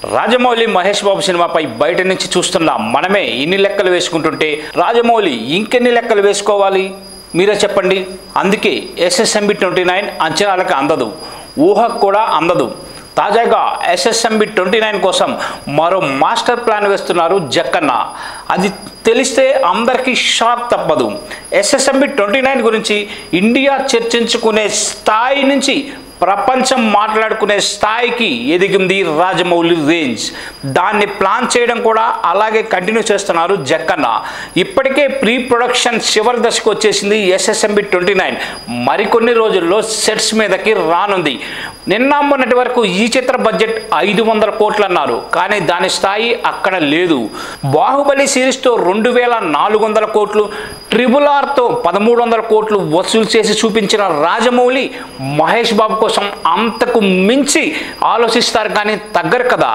రాజమౌళి మహేష్ బాబు సినిమాపై బయట నుంచి చూస్తున్న మనమే ఇన్ని లెక్కలు వేసుకుంటుంటే రాజమౌళి ఇంకెన్ని లెక్కలు వేసుకోవాలి మీరే చెప్పండి. అందుకే SSMB 29 అంచనాలకు అందదు, ఊహకు కూడా అందదు. తాజాగా SSMB 29 కోసం మరో మాస్టర్ ప్లాన్ వేస్తున్నారు జక్కన్న. అది తెలిస్తే అందరికీ షాక్ తప్పదు. SSMB 29 గురించి ఇండియా చర్చించుకునే స్థాయి నుంచి ప్రపంచం మాట్లాడుకునే స్థాయికి ఎదిగింది రాజమౌళి రేంజ్. దాన్ని ప్లాన్ చేయడం కూడా అలాగే కంటిన్యూ చేస్తున్నారు జక్కన్న. ఇప్పటికే ప్రీ ప్రొడక్షన్ చివరి దశకు వచ్చేసింది SSMB 29. మరికొన్ని రోజుల్లో సెట్స్ మీదకి రానుంది. నిన్న మొన్నటి వరకు ఈ చిత్ర బడ్జెట్ 500 కోట్లు అన్నారు, కానీ దాని స్థాయి అక్కడ లేదు. బాహుబలి సిరీస్తో 2400 కోట్లు, RRRతో 1300 కోట్లు వసూలు చేసి చూపించిన రాజమౌళి మహేష్ బాబు కోసం అంతకు మించి ఆలోచిస్తారు కానీ తగ్గరు కదా.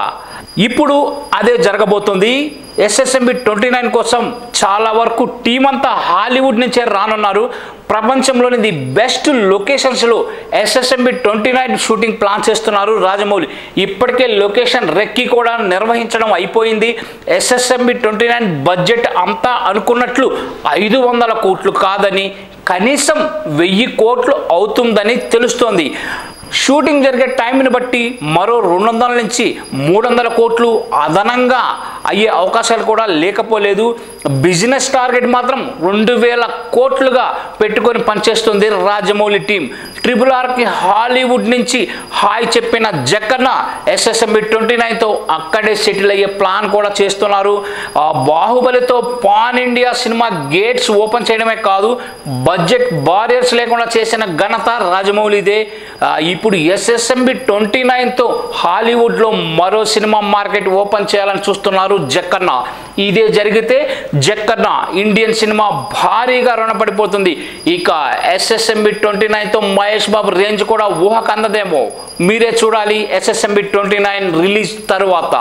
ఇప్పుడు అదే జరగబోతుంది. SSMB 29 కోసం చాలా వరకు టీం అంతా హాలీవుడ్ నుంచే రానున్నారు. ప్రపంచంలోని ది బెస్ట్ లొకేషన్స్లో SSMB 29 షూటింగ్ ప్లాన్ చేస్తున్నారు రాజమౌళి. ఇప్పటికే లొకేషన్ రెక్కి కూడా నిర్వహించడం అయిపోయింది. SSMB 29 బడ్జెట్ అంతా అనుకున్నట్లు 500 కోట్లు కాదని కనీసం 1000 కోట్లు అవుతుందని తెలుస్తోంది. షూటింగ్ జరిగే టైంని బట్టి మరో 200 నుంచి 300 కోట్లు అదనంగా అయ్యే అవకాశాలు కూడా లేకపోలేదు. బిజినెస్ టార్గెట్ మాత్రం 2000 కోట్లుగా పెట్టుకొని పనిచేస్తుంది రాజమౌళి టీం. RRRకి హాలీవుడ్ నుంచి హాయ్ చెప్పిన జక్కన్న SSMB 29తో అక్కడే సెటిల్ అయ్యే ప్లాన్ కూడా చేస్తున్నారు. బాహుబలితో pan India cinema gates open చేయడమే కాదు, బడ్జెట్ బారియర్స్ లేకుండా చేసిన ఘనత రాజమౌళిదే. ఇప్పుడు SSMB 29తో హాలీవుడ్లో మరో సినిమా మార్కెట్ ఓపెన్ చేయాలని చూస్తున్నారు జక్కన్న. ఇదే జరిగితే జక్కన్న ఇండియన్ సినిమా భారీగా రుణపడిపోతుంది. ఇక SSMB 29తో మహేష్ బాబు రేంజ్ కూడా ఊహకు అందదేమో. మీరే చూడాలి SSMB 29 రిలీజ్ తరువాత.